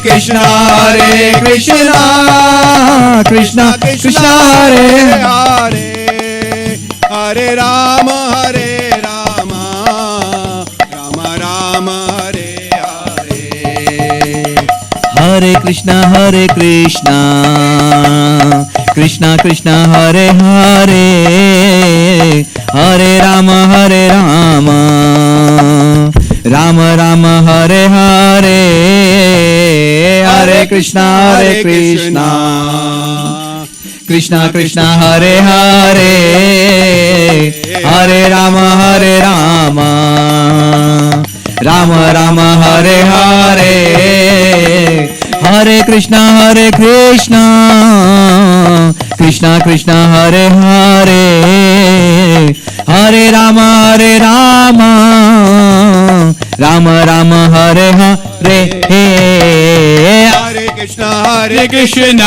Krishna Krishna Krishna Hare Hare Hare Rama Rama Rama Hare Hare Hare Krishna Krishna Krishna Hare Hare Hare Rama Rama Rama Hare Hare Hare Krishna Krishna Krishna Hare Hare Hare Rama Rama Rama Hare Hare Hare Krishna Krishna Krishna Hare Hare Hare Rama Rama Rama Hare Hare Hare Krishna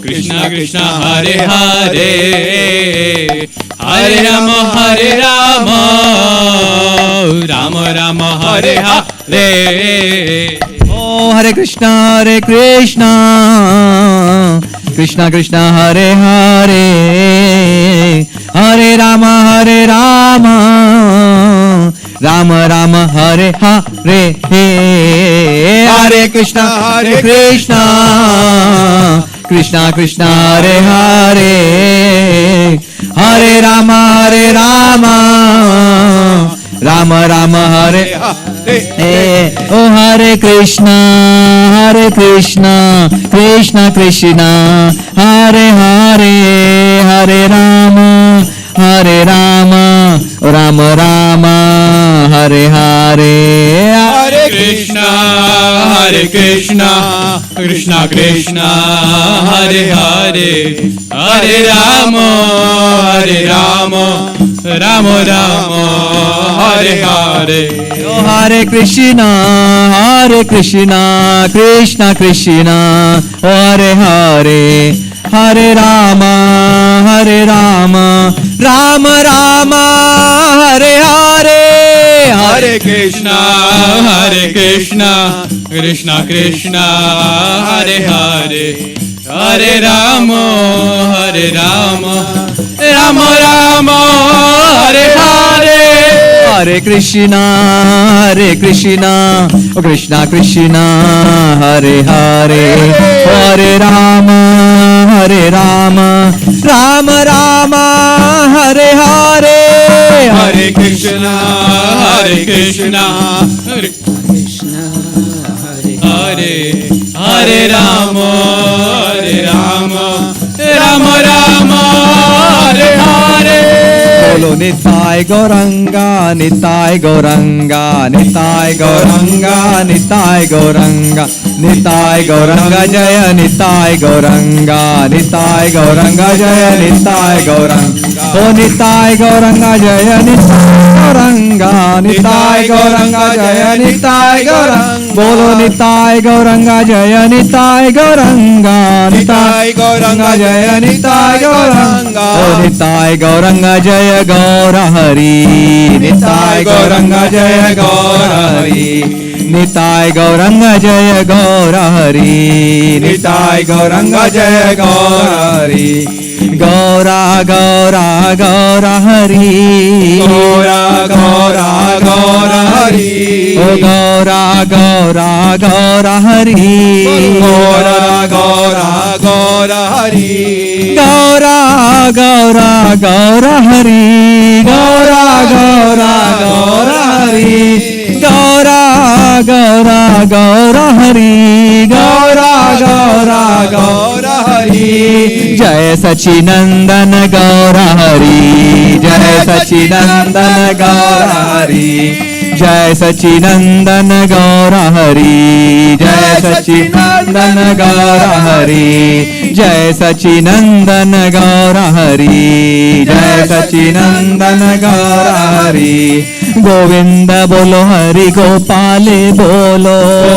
Krishna Krishna Hare Hare Hare Rama Rama Rama Hare Hare Oh Hare Krishna Krishna Krishna Hare Hare Hare Rama Rama Rama Hare Hare Hare Krishna Krishna Krishna Hare Hare Hare Rama Rama Rama Hare Oh Hare Krishna Krishna Krishna Hare Hare Hare Rama Rama Rama Hare Hare Hare Krishna Krishna Krishna Hare Hare Hare Rama Rama Hare Hare Oh Hare Krishna Krishna Krishna Hare Hare Hare Rama Rama Rama Hare Hare Hare Krishna Krishna Krishna Hare Hare Hare Rama Rama Hare Hare Hare Krishna Oh Krishna Hare Hare Hare Rama Rama Hare Hare Hare Krishna Hare Hare Rama Rama Hare Hare Bolo Nitai Gauranga Nitai Gauranga Nitai Gauranga Nitai Gauranga Nitai Gauranga Jaya Nitai Gauranga Nitai Gauranga Jaya Nitai Gauranga Oh Nitai Gauranga Jaya Nitai Gauranga Nitai Gauranga Jaya Nitai Gauranga Bolo Nitai Gauranga Jaya Nitai Gauranga Nitai Gauranga Jaya Nitai Gauranga Oh Nitai Gauranga Jaya Gaura Hari Nitai Gauranga Jaya Gaura Hari Nitai Gauranga Jaya Gaura Hari Nitai Gauranga Jaya Gaura Hari Gaura Hari Gaura Hari Oh Gaura Hari Gaura Hari Gaura Hari Gaura Hari Gaura Hari Gaura Hari Jai Sachidandan Gaura Hari Jai Sachidandan Gaura Hari Jai Sachidandan Gaura Hari Jai Sachidandan Gaura Hari Jai Sachidandan Gaura Hari Jai Sachidandan Gaura Hari Govinda bolo Hari Gopal bolo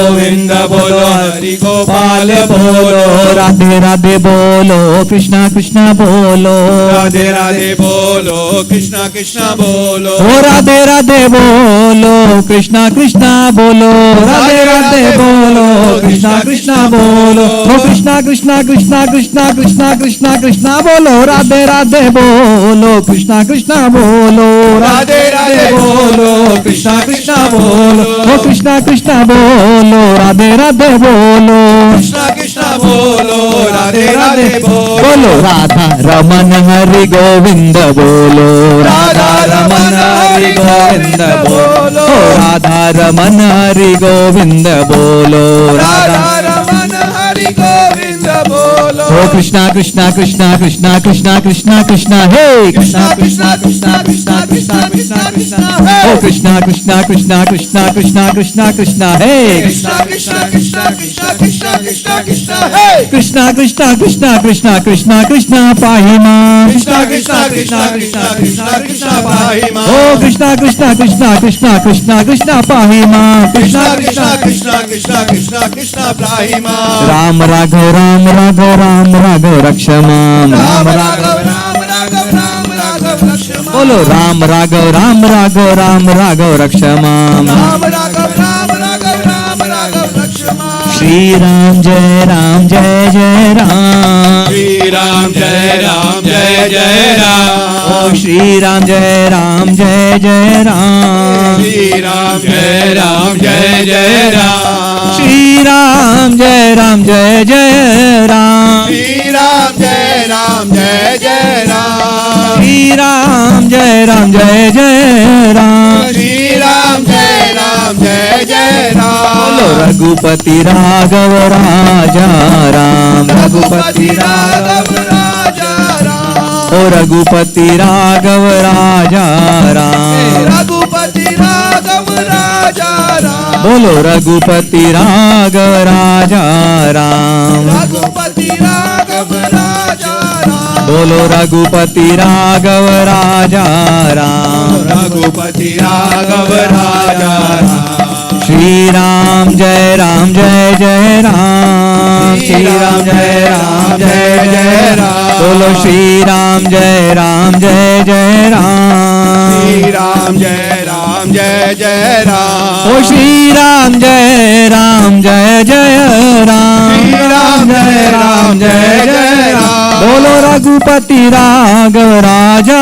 Govinda bolo Hari Gopal bolo Radhe Radhe bolo Krishna Krishna bolo Radhe Radhe bolo Krishna Krishna bolo Oh Radhe Radhe bolo बोलो कृष्णा कृष्णा बोलो राधे राधे बोलो कृष्णा कृष्णा बोलो ओ कृष्णा कृष्णा कृष्णा कृष्णा कृष्णा कृष्णा कृष्णा बोलो राधे राधे बोलो कृष्णा कृष्णा बोलो राधे राधे बोलो कृष्णा कृष्णा बोलो ओ कृष्णा कृष्णा बोलो राधे राधे बोलो कृष्णा कृष्णा बोलो राधे राधे बोलो राधा रमन हरि गोविंद बोलो राधा रमन हरि गोविंद बोलो राधा रमन हरि गोविंद बोलो राधा रमन हरि गोविंद बोलो ओ कृष्णा कृष्णा कृष्णा कृष्णा कृष्णा कृष्णा कृष्णा हे कृष्णा कृष्णा कृष्णा कृष्णा कृष्णा कृष्णा कृष्णा ओ कृष्णा कृष्णा कृष्णा कृष्णा कृष्णा कृष्णा कृष्णा हे कृष्णा कृष्णा कृष्णा कृष्णा कृष्णा कृष्णा कृष्णा हे कृष्णा कृष्णा कृष्णा कृष्णा कृष्णा कृष्णा पाहि मां कृष्णा कृष्णा कृष्णा कृष्णा कृष्णा कृष्णा पाहि मां ओ कृष्णा कृष्णा कृष्णा कृष्णा कृष्णा कृष्णा पाहि मां कृष्णा कृष्णा कृष्णा कृष्णा कृष्णा कृष्णा पाहि मां राम राघव राम राघव राम राघव रक्ष मां राम राघव राम राघव राम राघव लक्ष्मण बोलो राम राघव राम राघव राम राघव रक्ष मां राम राघव राम राघव राम राघव लक्ष्मण श्री राम जय राम जय जय राम श्री राम जय राम जय जय राम ओ श्री राम जय राम जय जय राम श्री राम जय राम जय जय राम श्री राम जय राम जय जय राम श्री राम जय राम जय जय राम श्री राम जय राम जय जय राम श्री राम जय राम जय जय बोलो राम रघुपति राघव राजा राम रघुपति राघव राजा राम ओ रघुपति राघव राजा राम रघुपति राघव राजा राम बोलो रघुपति राघव राजा राम रघुपति राघव राजा राम बोलो रघुपति राघव राजा राम रघुपति राघव राजा राम श्री राम जय राम जय जय राम श्री राम जय राम जय जय राम बोलो श्री राम जय राम जय जय राम श्री राम जय राम जय जय राम ओ श्री राम जय राम जय जय राम श्री राम जय राम जय जय राम बोलो रघुपति राघव राजा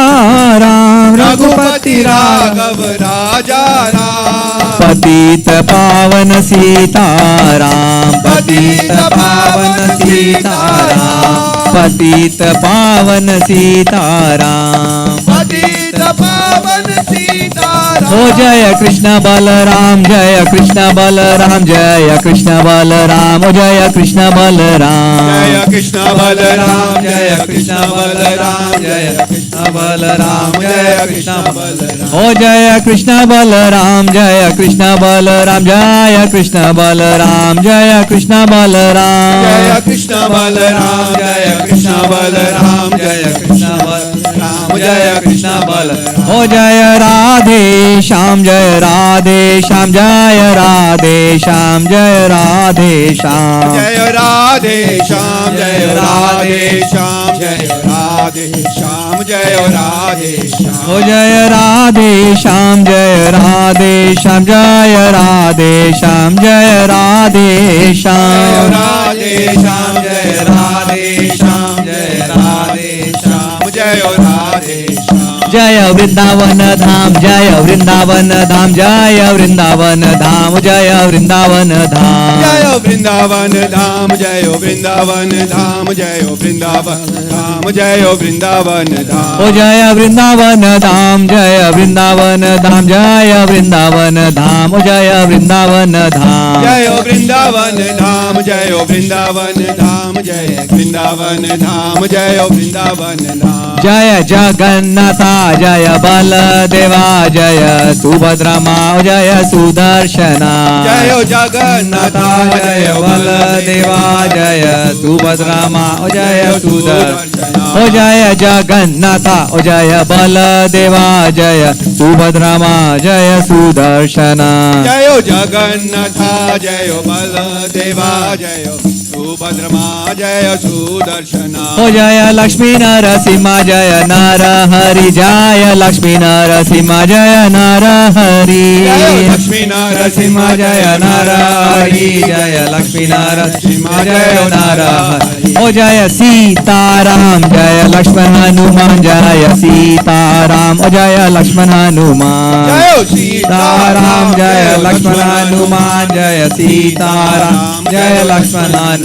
राम रघुपति राघव राजा राम पतित पावन सीताराम पतित पावन सीताराम पतित पावन सीताराम पतित पावन सीताराम ओ जय कृष्ण बलराम जय कृष्ण बलराम जय कृष्ण बलराम ओ जय कृष्ण बलराम जय कृष्ण बलराम जय कृष्ण बलराम जय कृष्ण बलराम जय कृष्ण बलराम ओ जय कृष्ण बलराम जय कृष्ण बलराम जय कृष्ण बलराम जय कृष्ण बलराम जय कृष्ण बलराम जय कृष्ण बलराम जय कृष्ण बलराम जय कृष्ण बलराम ओ जय राधे श्याम जय राधे श्याम जय राधे श्याम जय राधे श्याम जय राधे श्याम जय राधे श्याम जय राधे श्याम जय राधे श्याम ओ जय राधे श्याम जय राधे श्याम जय राधे श्याम जय राधे जय श्याम राधे श्याम जय राधे श्याम जय राधे श्याम जय राधे श्याम जय वृंदावन धाम जय वृंदावन धाम जय वृंदावन धाम जय वृंदावन धाम जय वृंदावन धाम जय वृंदावन धाम जय वृंदावन धाम जय वृंदावन धाम ओ जय वृंदावन धाम जय वृंदावन धाम जय वृंदावन धाम ओ जय वृंदावन धाम जय वृंदावन धाम जय वृंदावन धाम जय वृंदावन धाम जय वृंदावन धाम जय जगन्नाथा जय बलदेवा जय सुभद्रमा जय सुदर्शना जय जगन्नाथ जय जय बलदेवा जय सुभद्रामा ओ जय सुदर्शन ओ जय जगन्नाथा ओ जय बलदेवा जय सुभद्रामा जय सुदर्शन जय जगन्नाथा जय बलदेवा जय सुभद्रमा जय सुदर्शन ओ जय लक्ष्मी नरसिंह जय नर हरि जय लक्ष्मी नरसिंह जय नर हरि लक्ष्मी नरसिंह जय नर हरि जय लक्ष्मी नरसिंह जय नर हरि ओ जय सीताराम जय लक्ष्मण हनुमान जय सीताराम ओ जय लक्ष्मण हनुमान जय सीताराम जय लक्ष्मण हनुमान जय सीताराम जय लक्ष्मण हनुमान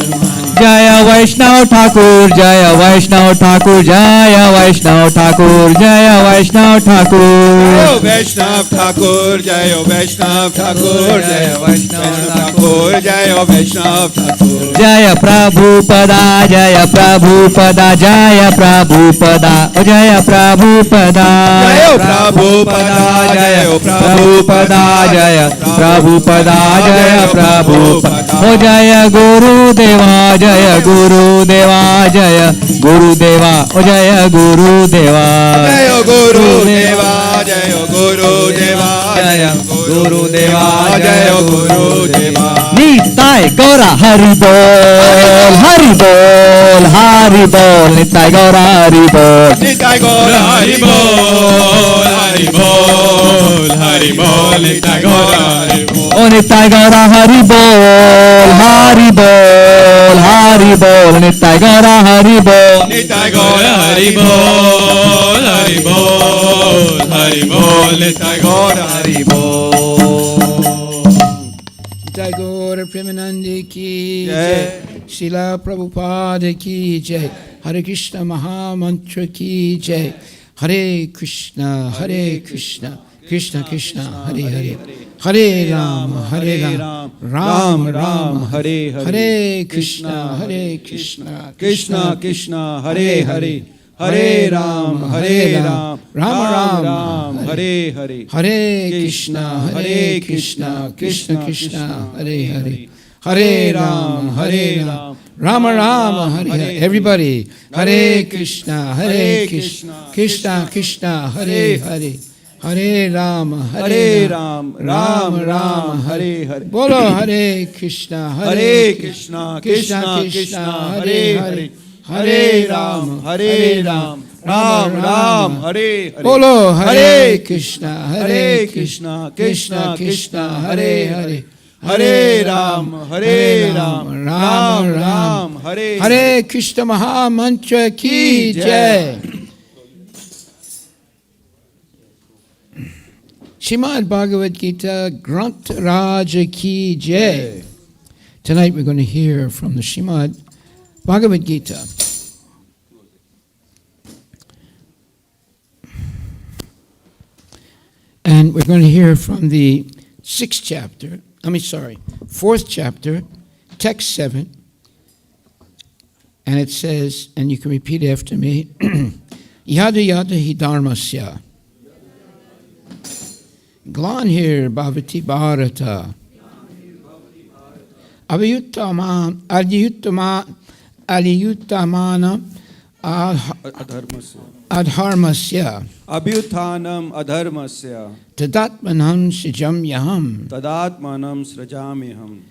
जय वैष्णव ठाकुर जय वैष्णव ठाकुर जय वैष्णव ठाकुर जय वैष्णव ठाकुर वैष्णव ठाकुर जय वैष्णव ठाकुर जय वैष्णव ठाकुर जय वैष्णव ठाकुर जय प्रभुपदा जय प्रभुपदा जय प्रभुपदा जय प्रभुपदा जय प्रभुपदा जय प्रभुपदा जय प्रभुपदा जय प्रभुपदा ओ जय गुरुदेवा जय गुरुदेवा जय गुरुदेवा ओ जय गुरुदेवा जय गुरुदेवा जय गुरुदेवा जय गुरुदेवा जय गुरुदेवा निताय गौरा हरि बोल हरि बोल हरि बोल निताय गौरा हरि बोल निताय गौर हरि बोल हरि बोल हरि बोल निताय गौर हरि बोल ओ निताय गौरा हरि बोल हरि बोल हरि बोल निताय गौरा हरि बोल निताय गौर हरि बोल हरि बोल हरि बोल निताय गौर हरि जय गौर प्रेमानंद की जय। जय शिला प्रभुपाद की जय हरे कृष्ण महामंत्र की जय हरे कृष्ण कृष्ण कृष्ण हरे हरे हरे राम राम राम हरे हरे कृष्ण कृष्ण कृष्ण हरे हरे हरे राम राम राम हरे हरे हरे कृष्ण कृष्ण कृष्ण हरे हरे हरे राम राम राम हरे हरे everybody हरे कृष्ण कृष्ण हरे हरे हरे राम राम हरे हरे बोलो हरे कृष्ण कृष्ण कृष्ण हरे हरे हरे राम राम राम हरे हरे बोलो हरे कृष्ण कृष्ण कृष्ण हरे हरे हरे राम राम हरे हरे कृष्ण महामंत्र की जय Srimad Bhagavad Gita Granth Raj ki jai. Tonight we're going to hear from the Srimad Bhagavad Gita. And we're going to hear from the fourth chapter, text 7. And it says, and you can repeat after me, Yada yada hi dharmasya. Glanhir bhavati bharata. Aliyuttamana adharmasya. Abhyuthanam adharmasya Tadatmanam srijam yaham. tadatmanam srajamiham.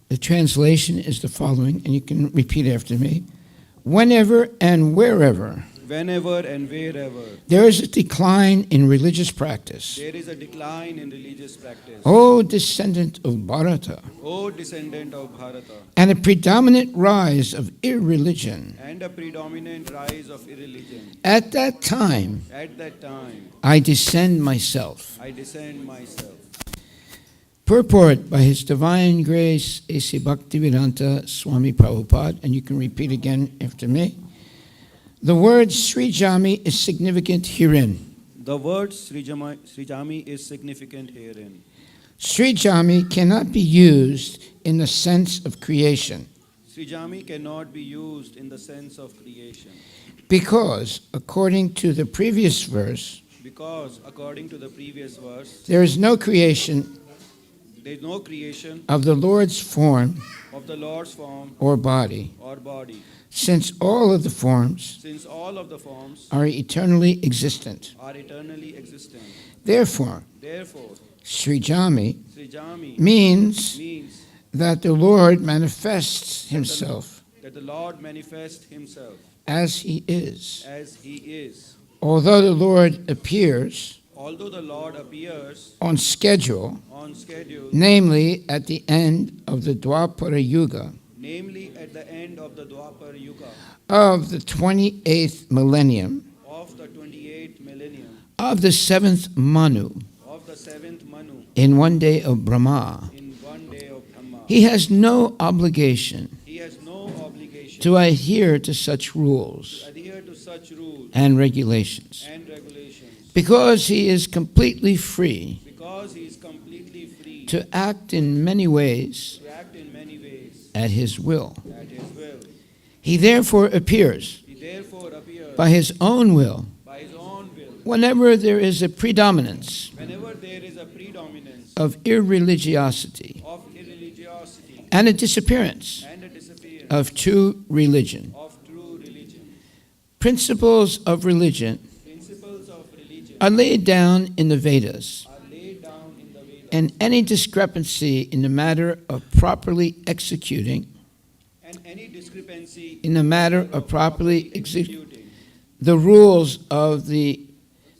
The translation is the following, and you can repeat after me. Whenever and wherever Whenever and wherever there is a decline in religious practice, there is a decline in religious practice, O descendant of Bharata, O descendant of Bharata, and a predominant rise of irreligion, and a predominant rise of irreligion, at that time at that time I descend myself. I descend myself. Purport by His Divine Grace A.C. Bhaktivedanta Swami Prabhupada, and you can repeat again after me. The word Srijami is significant herein. The word Srijami is significant herein. Srijami cannot be used in the sense of creation Srijami cannot be used in the sense of creation because, according to the previous verse, because according to the previous verse there is no creation There is no creation of the Lord's form of the Lord's form or body, or body, since all of the forms since all of the forms are eternally existent. are eternally existent. Therefore, Therefore, Srijami Srijami means means that the Lord manifests himself that the Lord manifests himself as he is. as he is. Although the Lord appears Although the Lord appears on schedule, on schedule, namely at the end of the Dwapara Yuga namely at the end of the Dwapar Yuga of the 28th millennium of the 28th millennium of the 7th Manu of the 7th Manu in one day of Brahma, in one day of Brahma, he has no obligation he has no obligation to adhere to such rules to adhere to such rules and regulations and regulations because he is completely free because he is completely free to act in many ways to act in many ways at his will. at his will. He therefore appears He therefore appears by his own will by his own will whenever there is a predominance whenever there is a predominance of irreligiosity of irreligiosity and a disappearance and a disappearance of true religion. of true religion. Principles of religion Principles of religion are laid down in the Vedas, are laid down in the Vedas, and any discrepancy in the matter of properly executing, and any discrepancy in the matter of properly executing the rules of the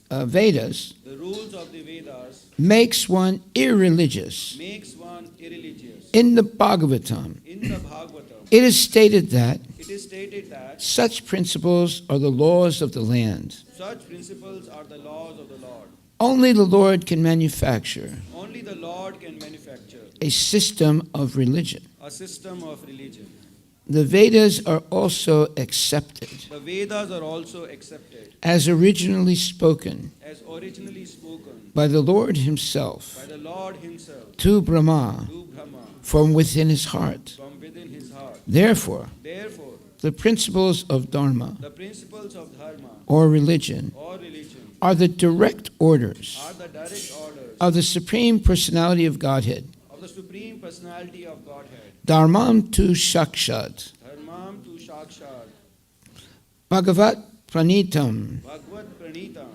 Vedas the rules of the Vedas makes one irreligious. makes one irreligious. In the Bhagavatam, In the Bhagavatam, it is stated that it is stated that such principles are the laws of the land. such principles are the laws of the Lord. Only the Lord can manufacture Only the Lord can manufacture a system of religion. a system of religion. The Vedas are also accepted The Vedas are also accepted as originally spoken as originally spoken by the Lord himself by the Lord himself to Brahma to Brahma from within his heart. from within his heart. Therefore, Therefore, the principles of Dharma the principles of dharma or religion or religion are the direct orders are the direct orders of the Supreme Personality of Godhead, of the Supreme Personality of Godhead. Dharmam tu Shakshad, Dharmam tu Shakshat, Bhagavat Pranitam. Bhagavad Pranitam.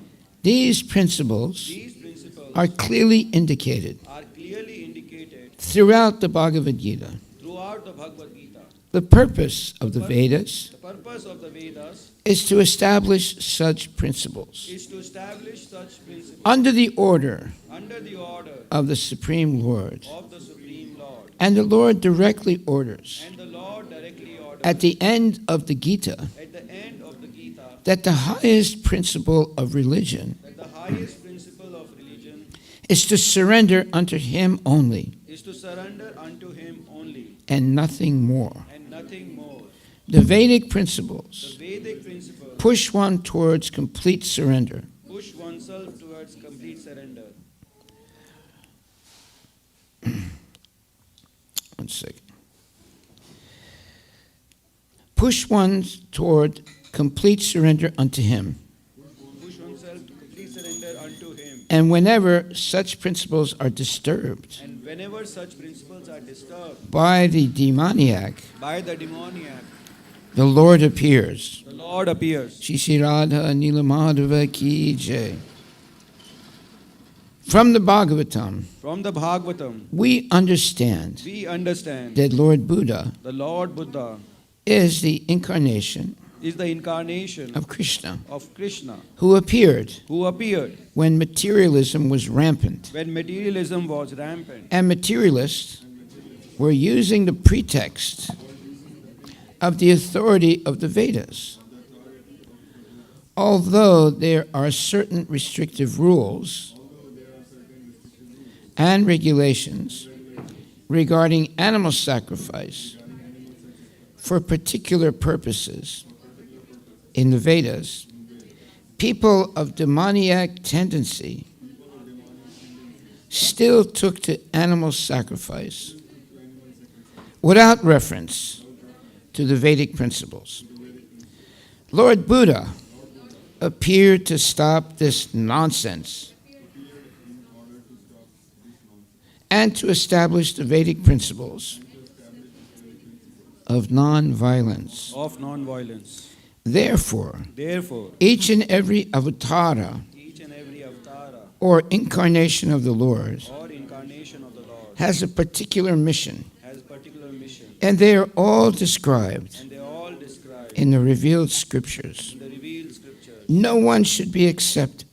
These principles These principles are clearly indicated are clearly indicated throughout the Bhagavad Gita. throughout the Bhagavad Gita. The purpose of the Vedas The purpose of the Vedas is to establish such principles is to establish such principles under the order under the order of the Supreme Lord. of the Supreme Lord. And the Lord directly orders And the Lord directly orders at the end of the Gita at the end of the Gita that the highest principle of religion that the highest principle of religion is to surrender unto Him only is to surrender unto Him only and nothing more. and nothing more. The Vedic The principles Vedic principle push one towards complete surrender. push oneself towards complete surrender. One second. Push one toward complete surrender unto Him. Push oneself to complete surrender unto Him. And whenever such principles are disturbed And whenever such principles are disturbed by the demoniac, by the demoniac, the Lord appears. the Lord appears. Shri Shri Radha Nilamadhava Ki Jai. From the Bhagavatam, From the Bhagavatam, we understand we understand that Lord Buddha the Lord Buddha is the incarnation is the incarnation of Krishna, of Krishna, who appeared who appeared when materialism was rampant. when materialism was rampant. And materialists were using the pretext of the authority of the Vedas. Although there are certain restrictive rules and regulations regarding animal sacrifice for particular purposes in the Vedas, people of demoniac tendency still took to animal sacrifice without reference to the Vedic principles. Lord Buddha appeared to stop this nonsense and to establish the Vedic principles of non-violence. of non-violence. Therefore, Therefore, each and every avatara each and every avatara or incarnation of the Lord or incarnation of the Lord has a particular mission, has a particular mission, and they are all described and they all described in the revealed scriptures. in the revealed scriptures. No one should be accepted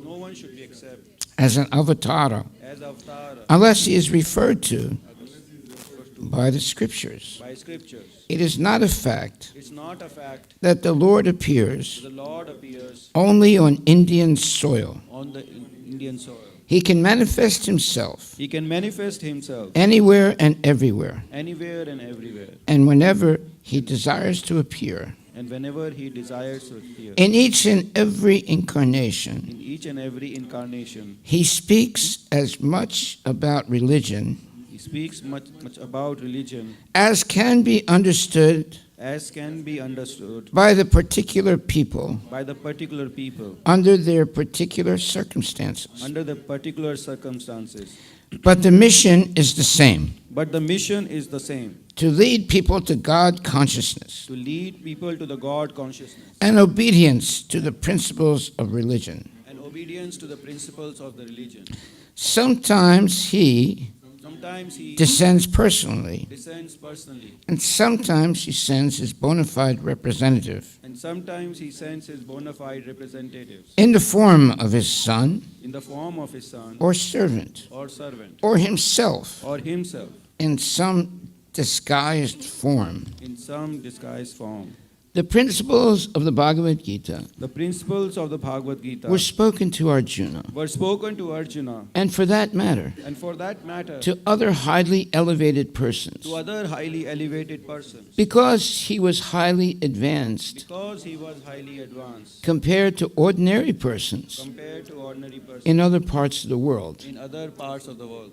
No one should be accepted as an avatara as avatara unless he is referred to by the scriptures. by scriptures. It is not a fact It's not a fact that the Lord appears the Lord appears only on Indian soil. on the Indian soil. He can manifest himself He can manifest himself anywhere and everywhere, anywhere and everywhere, and whenever he desires to appear. and whenever he desires to appear. In each and every incarnation, In each and every incarnation, he speaks as much about religion he speaks much about religion as can be understood as can be understood by the particular people by the particular people under their particular circumstances. under the particular circumstances. But the mission is the same: But the mission is the same, to lead people to God consciousness to lead people to the God consciousness and obedience to the principles of religion. and obedience to the principles of the religion. Sometimes he Sometimes he descends personally, descends personally, and sometimes he sends his bona fide representative and sometimes he sends his bona fide representatives in the form of his son in the form of his son or servant or servant or himself or himself in some disguised form. in some disguised form. The principles of the Bhagavad Gita The principles of the Bhagavad Gita were spoken to Arjuna, were spoken to Arjuna, and for that matter, and for that matter, to other highly elevated persons, to other highly elevated persons, because he was highly advanced because he was highly advanced compared to ordinary persons compared to ordinary persons in other parts of the world. in other parts of the world.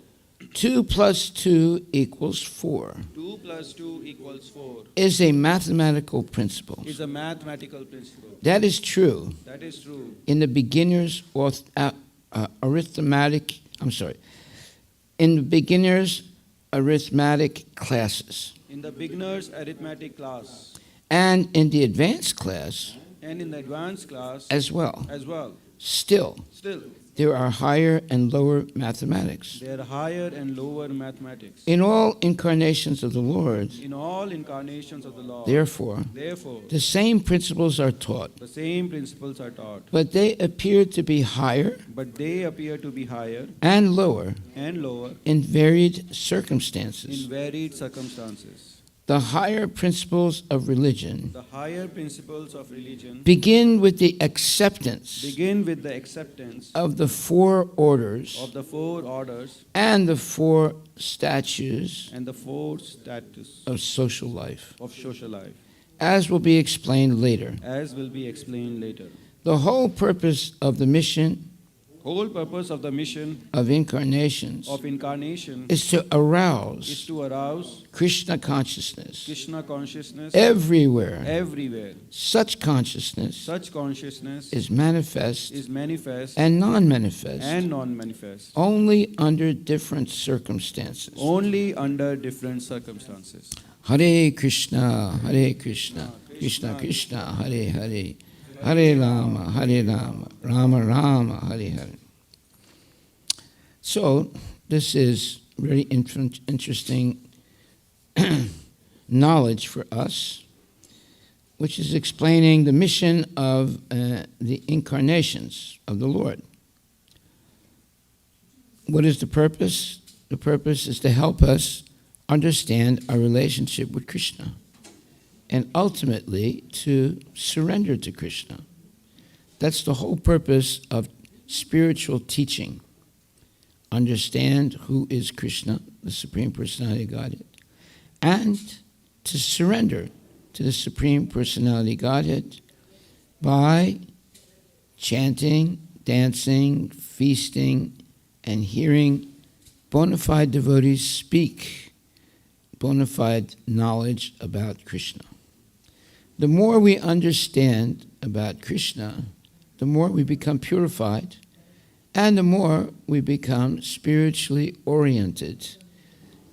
2 plus 2 equals 4 2 plus 2 equals 4 is a mathematical principle. is a mathematical principle. That is true That is true in the beginner's arithmetic, in the beginner's arithmetic classes. in the beginner's arithmetic class And in the advanced class and in the advanced class as well. as well. Still, Still, there are higher and lower mathematics. there are higher and lower mathematics. In all incarnations of the Lord, In all incarnations of the Lord, therefore, therefore, the same principles are taught, the same principles are taught, but they appear to be higher but they appear to be higher and lower and lower in varied in circumstances. varied circumstances. The higher principles of religion The higher principles of religion begin with the acceptance begin with the acceptance of the 4 orders of the 4 orders and the 4 statutes and the 4 status of social life, of social life, as will be explained later. as will be explained later. The whole purpose of the mission Whole purpose of the mission of incarnations of incarnation is to is arouse to arouse Krishna consciousness Krishna consciousness everywhere. everywhere. Such consciousness Such consciousness is manifest is manifest and non-manifest and non-manifest only under different circumstances. only under different circumstances. Hare Krishna, Krishna Krishna, Hare Hare, Hare Rama, Rama Rama, Hare Hare. So, this is very interesting knowledge for us, which is explaining the mission of the incarnations of the Lord. What is the purpose? The purpose is to help us understand our relationship with Krishna and ultimately to surrender to Krishna. That's the whole purpose of spiritual teaching. Understand who is Krishna, the Supreme Personality of Godhead, and to surrender to the Supreme Personality of Godhead by chanting, dancing, feasting, and hearing bona fide devotees speak bona fide knowledge about Krishna. The more we understand about Krishna, the more we become purified and the more we become spiritually oriented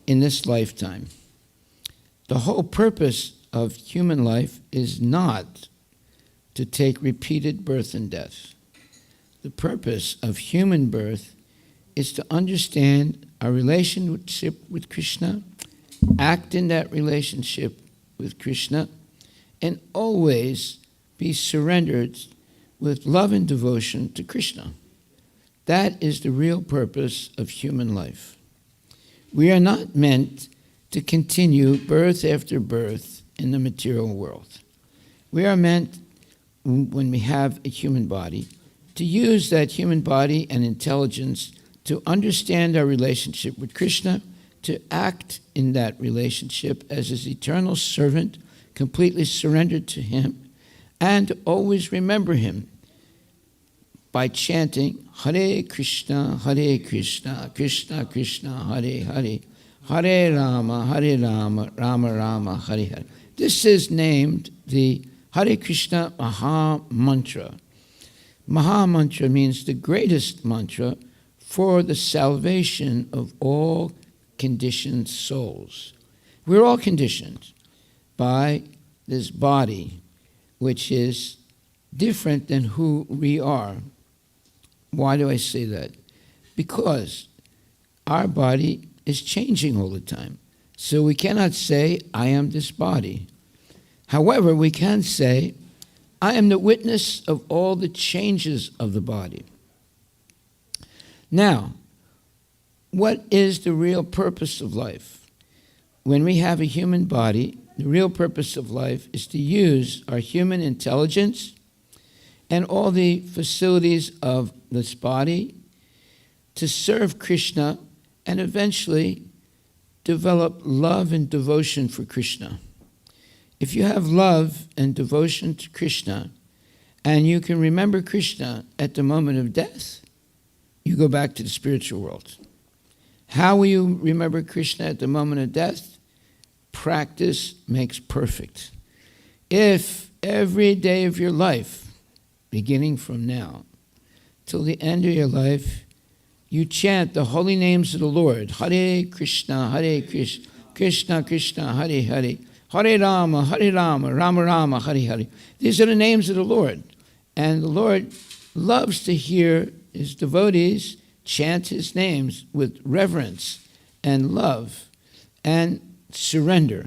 in this lifetime. The whole purpose of human life is not to take repeated birth and death. The purpose of human birth is to understand our relationship with Krishna, act in that relationship with Krishna, and always be surrendered with love and devotion to Krishna. That is the real purpose of human life. We are not meant to continue birth after birth in the material world. We are meant, when we have a human body, to use that human body and intelligence to understand our relationship with Krishna, to act in that relationship as his eternal servant, completely surrendered to him, and to always remember him by chanting Hare Krishna, Krishna Krishna, Hare Hare, Hare Rama, Rama Rama, Hare Hare. This is named the Hare Krishna Maha Mantra. Maha Mantra means the greatest mantra for the salvation of all conditioned souls. We're all conditioned by this body, which is different than who we are. Why do I say that? Because our body is changing all the time. So we cannot say, I am this body. However, we can say, I am the witness of all the changes of the body. Now, what is the real purpose of life? When we have a human body, the real purpose of life is to use our human intelligence and all the facilities of this body to serve Krishna and eventually develop love and devotion for Krishna. If you have love and devotion to Krishna and you can remember Krishna at the moment of death, you go back to the spiritual world. How will you remember Krishna at the moment of death? Practice makes perfect. If every day of your life, beginning from now till the end of your life, you chant the holy names of the Lord, Hare Krishna, Krishna Krishna, Hare Hare, Hare Rama, Rama Rama, Hare Hare. These are the names of the Lord. And the Lord loves to hear his devotees chant his names with reverence and love and surrender.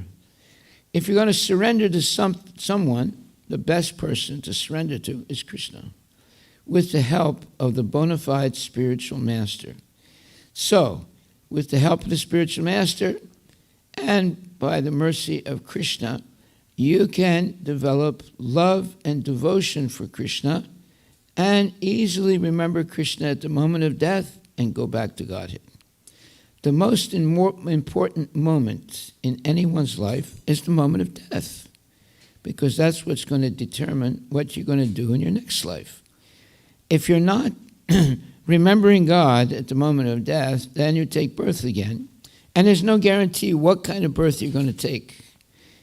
If you're going to surrender to someone, the best person to surrender to is Krishna, with the help of the bona fide spiritual master. So, with the help of the spiritual master and by the mercy of Krishna, you can develop love and devotion for Krishna and easily remember Krishna at the moment of death and go back to Godhead. The most important moment in anyone's life is the moment of death, because that's what's going to determine what you're going to do in your next life. If you're not remembering God at the moment of death, then you take birth again, and there's no guarantee what kind of birth you're going to take.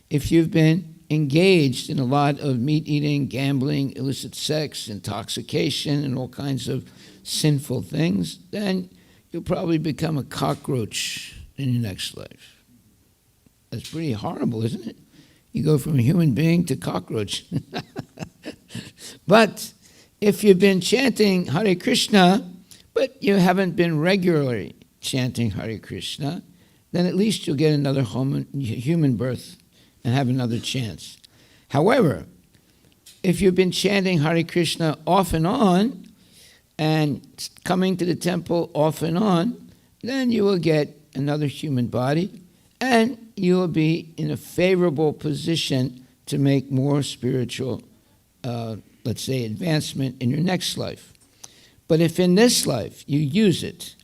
If you've been engaged in a lot of meat-eating, gambling, illicit sex, intoxication, and all kinds of sinful things, then you'll probably become a cockroach in your next life. That's pretty horrible, isn't it? You go from a human being to cockroach. But if you've been chanting Hare Krishna, but you haven't been regularly chanting Hare Krishna, then at least you'll get another human birth and have another chance. However, if you've been chanting Hare Krishna off and on, and coming to the temple off and on, then you will get another human body, and you will be in a favorable position to make more spiritual, let's say, advancement in your next life. But if in this life you use it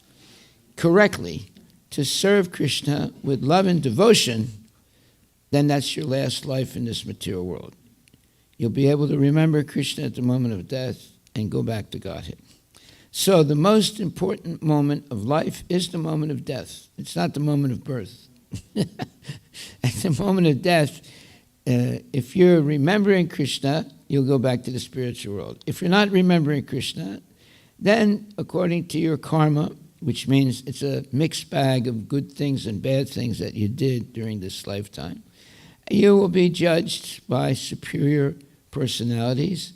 correctly to serve Krishna with love and devotion, then that's your last life in this material world. You'll be able to remember Krishna at the moment of death and go back to Godhead. So the most important moment of life is the moment of death. It's not the moment of birth. At the moment of death, if you're remembering Krishna, you'll go back to the spiritual world. If you're not remembering Krishna, Then, according to your karma, which means it's a mixed bag of good things and bad things that you did during this lifetime, you will be judged by superior personalities,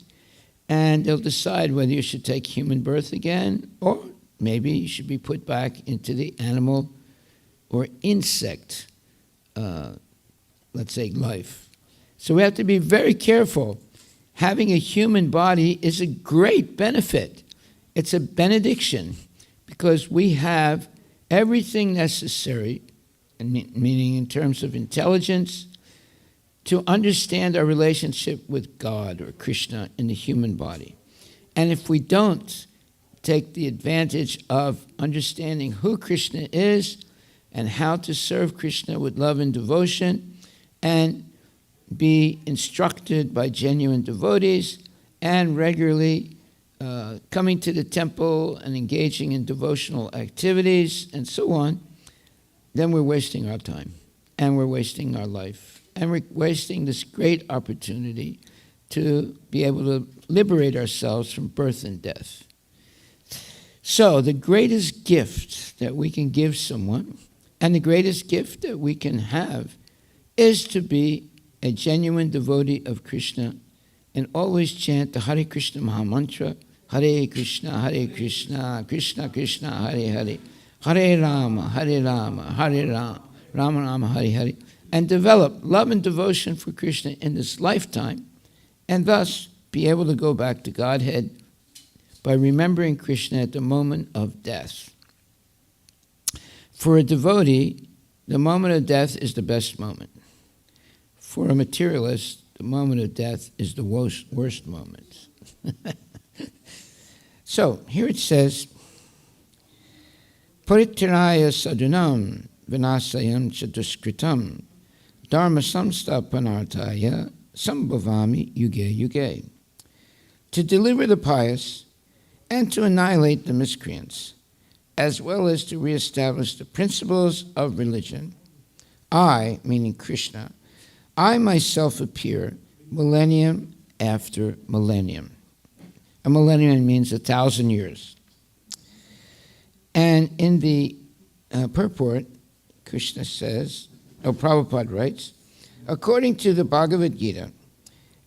and they'll decide whether you should take human birth again, or maybe you should be put back into the animal or insect, let's say, life. So we have to be very careful. Having a human body is a great benefit. It's a benediction, because we have everything necessary, meaning in terms of intelligence, to understand our relationship with God or Krishna in the human body. And if we don't take the advantage of understanding who Krishna is and how to serve Krishna with love and devotion, and be instructed by genuine devotees, and regularly coming to the temple and engaging in devotional activities and so on, then we're wasting our time, and we're wasting our life, and we're wasting this great opportunity to be able to liberate ourselves from birth and death. So the greatest gift that we can give someone, and the greatest gift that we can have, is to be a genuine devotee of Krishna and always chant the Hare Krishna Mahamantra, Hare Krishna, Krishna Krishna, Hare Hare, Hare Rama, Hare Rama, Hare Rama, Rama Rama, Hare Hare, and develop love and devotion for Krishna in this lifetime, and thus be able to go back to Godhead by remembering Krishna at the moment of death. For a devotee, the moment of death is the best moment. For a materialist, the moment of death is the worst moment. So, here it says, Paritiraya sadunam vinasayam chaduskritam dharma samstapanartaya sambhavami yuge yuge. To deliver the pious and to annihilate the miscreants, as well as to reestablish the principles of religion, I, meaning Krishna, I myself appear millennium after millennium. A millennium means 1,000 years. And in the purport, Krishna says, Prabhupada writes, according to the Bhagavad Gita,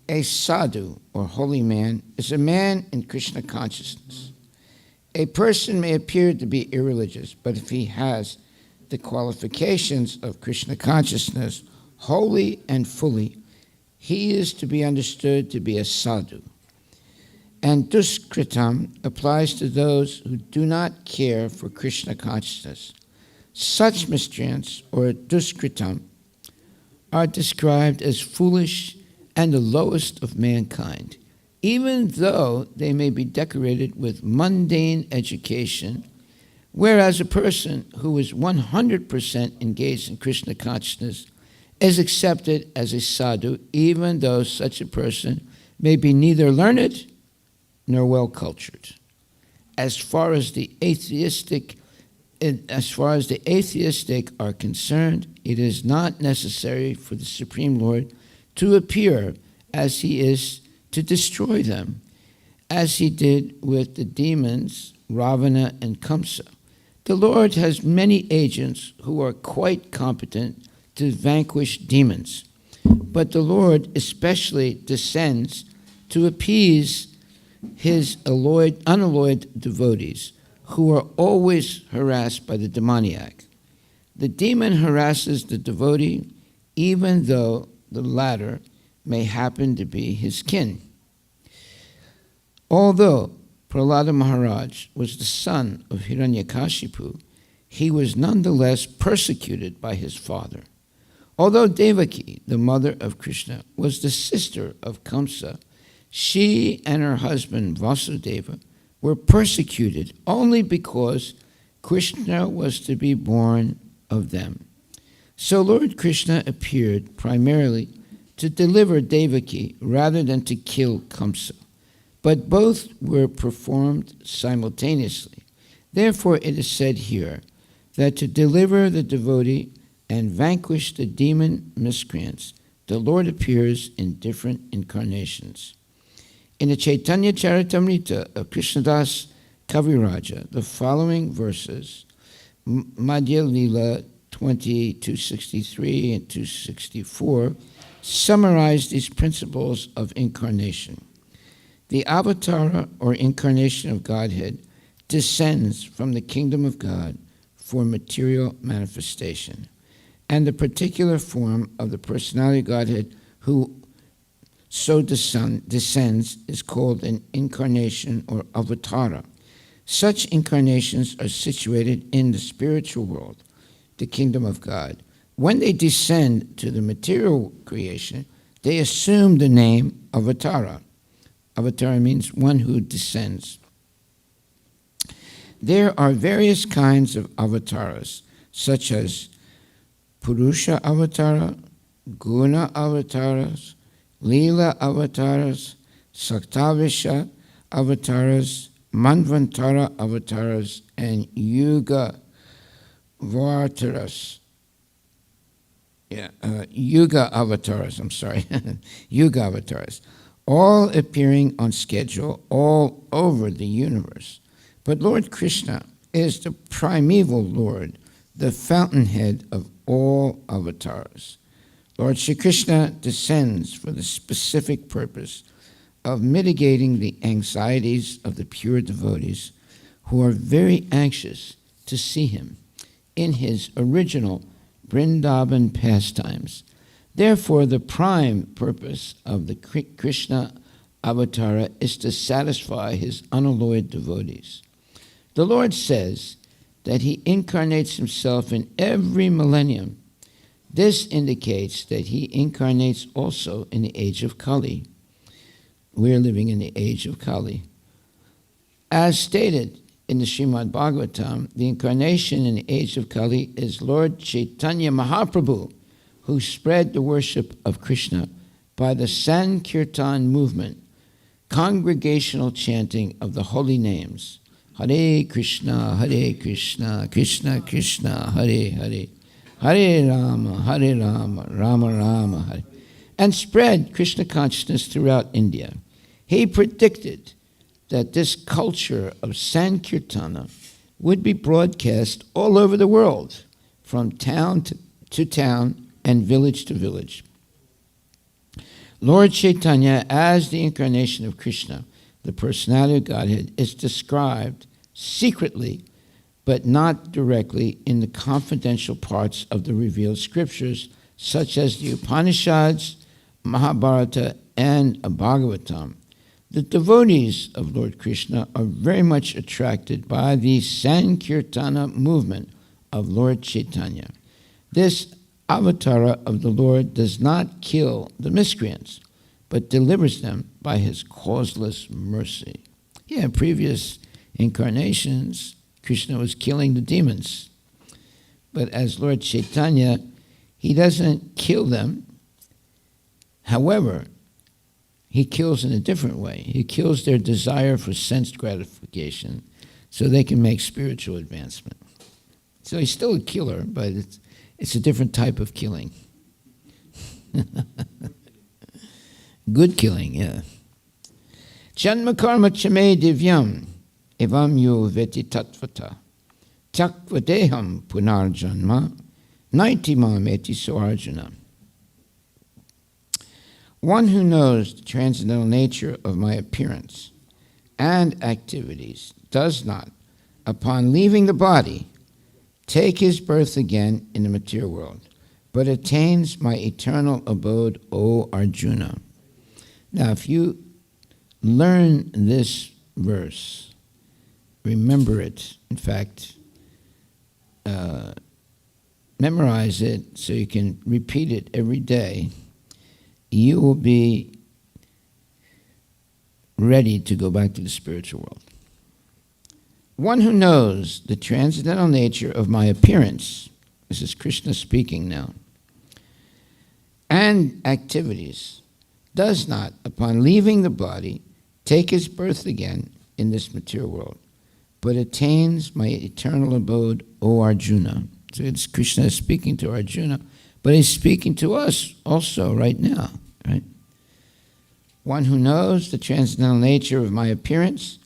a sadhu, or holy man, is a man in Krishna consciousness. A person may appear to be irreligious, but if he has the qualifications of Krishna consciousness wholly and fully, he is to be understood to be a sadhu. And duskritam applies to those who do not care for Krishna consciousness. Such miscreants, or duskritam, are described as foolish and the lowest of mankind, even though they may be decorated with mundane education, whereas a person who is 100% engaged in Krishna consciousness is accepted as a sadhu, even though such a person may be neither learned nor well-cultured. As far as the atheistic are concerned, it is not necessary for the Supreme Lord to appear as he is to destroy them, as he did with the demons, Ravana and Kamsa. The Lord has many agents who are quite competent to vanquish demons, but the Lord especially descends to appease his unalloyed devotees, who are always harassed by the demoniac. The demon harasses the devotee, even though the latter may happen to be his kin. Although Prahlada Maharaj was the son of Hiranyakashipu, he was nonetheless persecuted by his father. Although Devaki, the mother of Krishna, was the sister of Kamsa, she and her husband Vasudeva were persecuted only because Krishna was to be born of them. So Lord Krishna appeared primarily to deliver Devaki rather than to kill Kamsa, but both were performed simultaneously. Therefore it is said here that to deliver the devotee and vanquish the demon miscreants, the Lord appears in different incarnations. In the Chaitanya Charitamrita of Krishnadas Kaviraja, the following verses, Madhya Lila 20, 263 and 264, summarize these principles of incarnation. The avatara, or incarnation of Godhead, descends from the kingdom of God for material manifestation. And the particular form of the personality of Godhead who so descends is called an incarnation or avatara. Such incarnations are situated in the spiritual world, the kingdom of God. When they descend to the material creation, they assume the name avatara. Avatara means one who descends. There are various kinds of avatars, such as Purusha avatara, Guna avatars, Lila avatars, Saktavisha avatars, Manvantara avatars, and Yuga Vartaras. Yuga avatars, Yuga avatars, all appearing on schedule all over the universe. But Lord Krishna is the primeval Lord, the fountainhead of all avatars. Lord Shri Krishna descends for the specific purpose of mitigating the anxieties of the pure devotees who are very anxious to see him in his original Vrindavan pastimes. Therefore, the prime purpose of the Krishna avatara is to satisfy his unalloyed devotees. The Lord says that he incarnates himself in every millennium. This indicates that he incarnates also in the age of Kali. We're living in the age of Kali. As stated in the Srimad Bhagavatam, the incarnation in the age of Kali is Lord Chaitanya Mahaprabhu, who spread the worship of Krishna by the Sankirtan movement, congregational chanting of the holy names, Hare Krishna, Krishna Krishna, Hare Hare, Hare Rama, Rama Rama, Hare, and spread Krishna consciousness throughout India. He predicted that this culture of Sankirtana would be broadcast all over the world, from town to town and village to village. Lord Chaitanya, as the incarnation of Krishna, the personality of Godhead, is described secretly but not directly in the confidential parts of the revealed scriptures, such as the Upanishads, Mahabharata, and Bhagavatam. The devotees of Lord Krishna are very much attracted by the Sankirtana movement of Lord Chaitanya. This avatara of the Lord does not kill the miscreants, but delivers them by his causeless mercy. In previous incarnations, Krishna was killing the demons. But as Lord Chaitanya, he doesn't kill them. However, he kills in a different way. He kills their desire for sense gratification so they can make spiritual advancement. So he's still a killer, but it's a different type of killing. Good killing, yeah. Janma karma chame divyam evam yo veti tatvata takva deham punarjanma naitimam eti soarjuna. One who knows the transcendental nature of my appearance and activities does not, upon leaving the body, take his birth again in the material world, but attains my eternal abode, O Arjuna. Now, if you learn this verse, remember it, in fact, memorize it so you can repeat it every day, you will be ready to go back to the spiritual world. One who knows the transcendental nature of my appearance, this is Krishna speaking now, and activities, does not, upon leaving the body, take his birth again in this material world, but attains my eternal abode, O Arjuna. So it's Krishna speaking to Arjuna, but he's speaking to us also right now, right? One who knows the transcendental nature of my appearance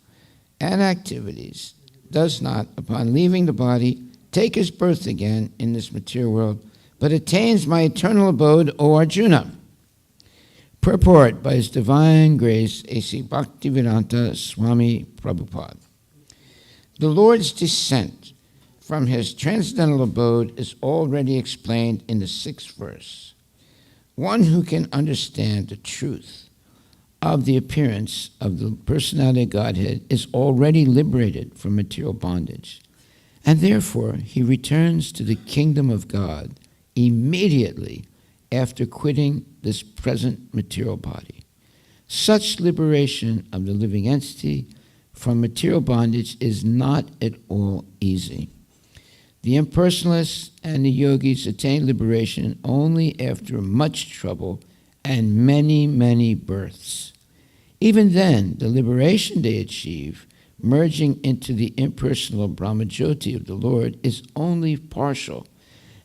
and activities does not, upon leaving the body, take his birth again in this material world, but attains my eternal abode, O Arjuna. Purport by His Divine Grace, A.C. Bhaktivedanta Swami Prabhupada. The Lord's descent from his transcendental abode is already explained in the 6th verse. One who can understand the truth of the appearance of the personality of Godhead is already liberated from material bondage, and therefore he returns to the kingdom of God immediately after quitting this present material body. Such liberation of the living entity from material bondage is not at all easy. The impersonalists and the yogis attain liberation only after much trouble and many, many births. Even then, the liberation they achieve, merging into the impersonal Brahmajyoti of the Lord, is only partial,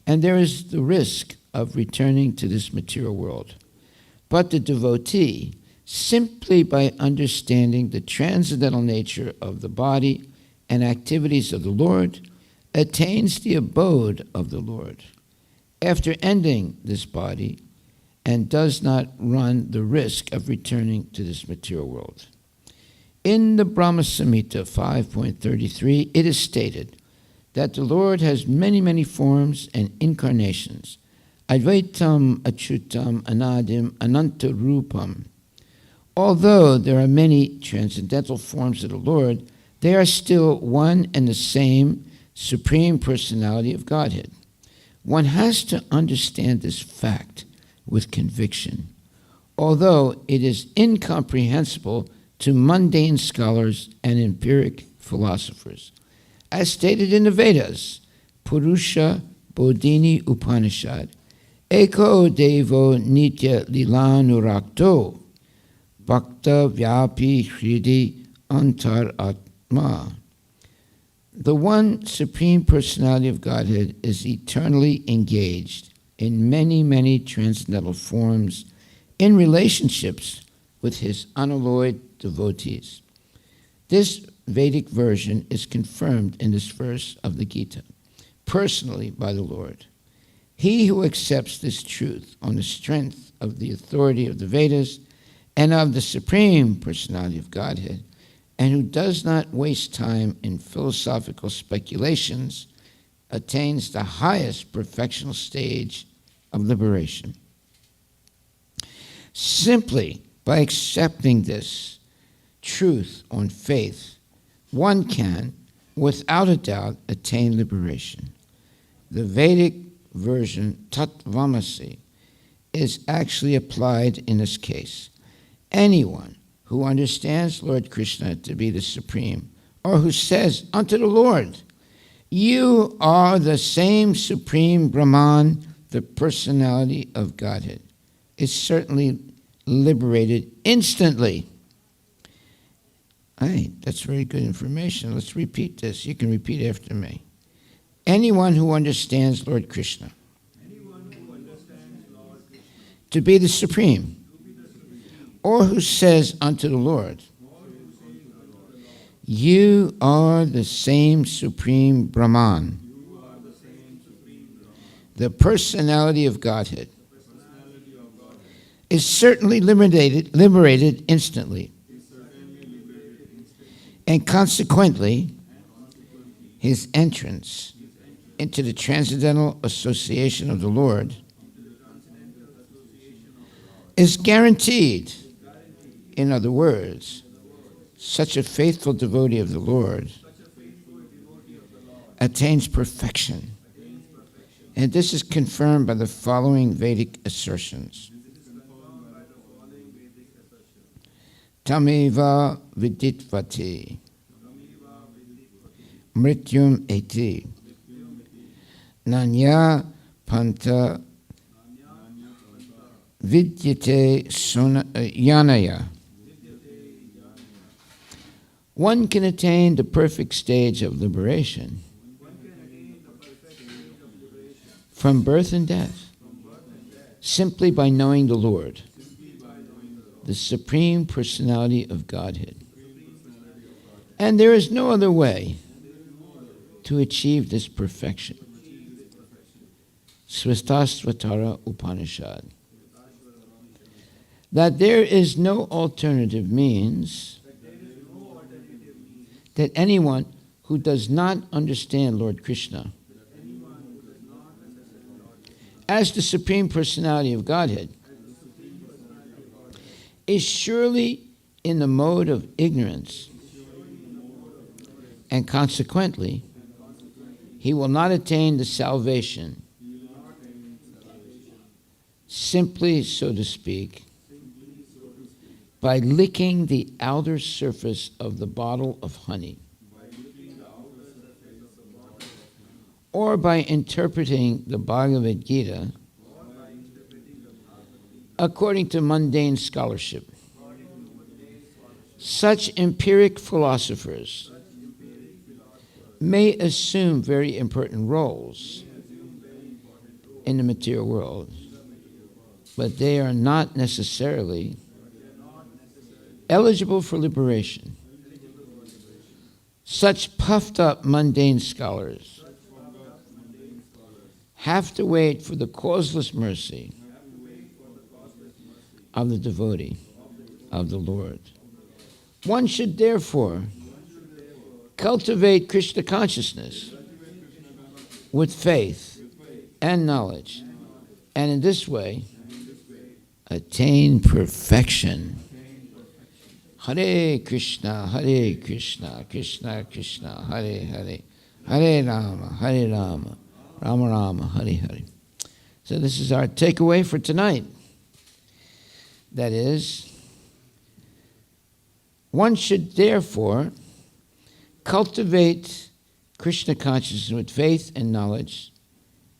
and there is the risk of returning to this material world. But the devotee, simply by understanding the transcendental nature of the body and activities of the Lord, attains the abode of the Lord after ending this body, and does not run the risk of returning to this material world. In the Brahma Samhita 5.33, it is stated that the Lord has many, many forms and incarnations. Advaitam, Achyutam, Anadim, Ananta Rupam. Although there are many transcendental forms of the Lord, they are still one and the same Supreme Personality of Godhead. One has to understand this fact with conviction, although it is incomprehensible to mundane scholars and empiric philosophers. As stated in the Vedas, Purusha Bodhini Upanishad, Eko Devo Nitya Lilanurakto, Bhakta Vyapi Hridi Antar Atma. The one Supreme Personality of Godhead is eternally engaged in many, many transcendental forms in relationships with his unalloyed devotees. This Vedic version is confirmed in this verse of the Gita, personally by the Lord. He who accepts this truth on the strength of the authority of the Vedas and of the Supreme Personality of Godhead, and who does not waste time in philosophical speculations, attains the highest perfectional stage of liberation. Simply by accepting this truth on faith, one can, without a doubt, attain liberation. The Vedic version, Tattvamasi, is actually applied in this case. Anyone who understands Lord Krishna to be the Supreme, or who says unto the Lord, "You are the same Supreme Brahman, the personality of Godhead," is certainly liberated instantly. Hey, that's very good information. Let's repeat this. You can repeat after me. Anyone who understands Lord Krishna to be the Supreme, or who says unto the Lord, "You are the same Supreme Brahman, the personality of Godhead," is certainly liberated instantly. And consequently, his entrance into the transcendental association of the Lord is guaranteed. In other words, such a faithful devotee of the Lord attains perfection. And this is confirmed by the following Vedic assertions. Tameva viditvati, mrityum eti, nanya panta vidyate yanaya. One can attain the perfect stage of liberation from birth and death simply by knowing the Lord, the Supreme Personality of Godhead. And there is no other way to achieve this perfection. Svastasvatara Upanishad. That there is no alternative means that anyone who does not understand Lord Krishna as the Supreme Personality of Godhead is surely in the mode of ignorance, and consequently, he will not attain the salvation, simply, so to speak, by licking the outer surface of the bottle of honey, or by interpreting the Bhagavad Gita according to mundane scholarship. Such empiric philosophers may assume very important roles in the material world, but they are not necessarily eligible for liberation. Such puffed up mundane scholars have to wait for the causeless mercy of the devotee of the Lord. One should therefore cultivate Krishna consciousness with faith and knowledge, and in this way attain perfection. Hare Krishna, Krishna Krishna, Hare Hare, Hare Rama, Rama Rama, Hare Hare. So this is our takeaway for tonight. That is, one should therefore cultivate Krishna consciousness with faith and knowledge,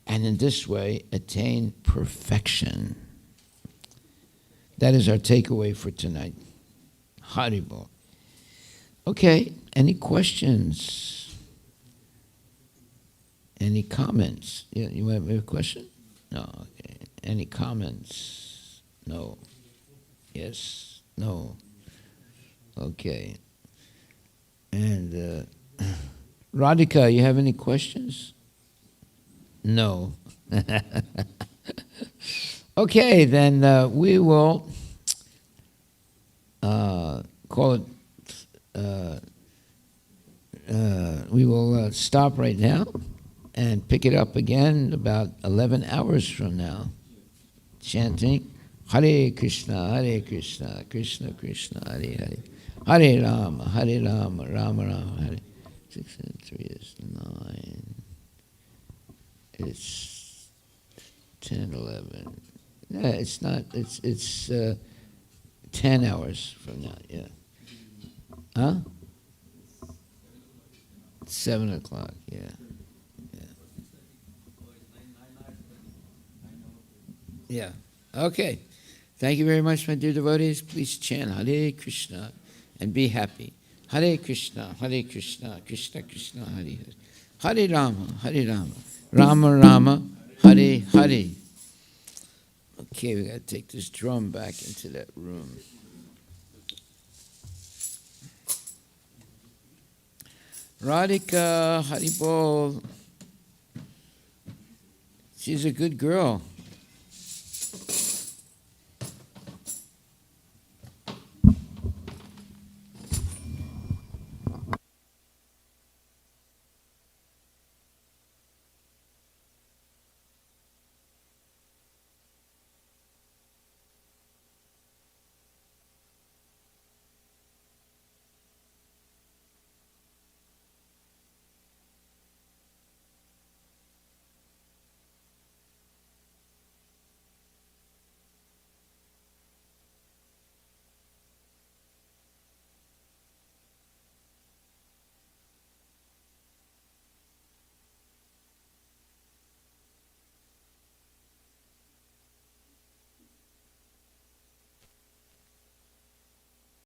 and in this way attain perfection. That is our takeaway for tonight. Haribol. Okay, any questions? Any comments? You have a question? No, okay. Any comments? No. Yes, no. Okay. And Radhika, you have any questions? No. Okay, then we will call it. We will stop right now and pick it up again about 11 hours from now, chanting Hare Krishna, Krishna Krishna, Hare Hare. Hare Rama, Rama Rama, Hare. 6 and 3 is 9. It's 10, 11. Yeah, it's not. It's 10 hours from now. Yeah. Huh? 7 o'clock. Yeah. Yeah. Okay. Thank you very much, my dear devotees. Please chant Hare Krishna and be happy. Hare Krishna, Krishna Krishna, Hare Hare. Hare Rama, Rama Rama, Hare Hare. Okay, we got to take this drum back into that room. Radhika, Haribol. She's a good girl.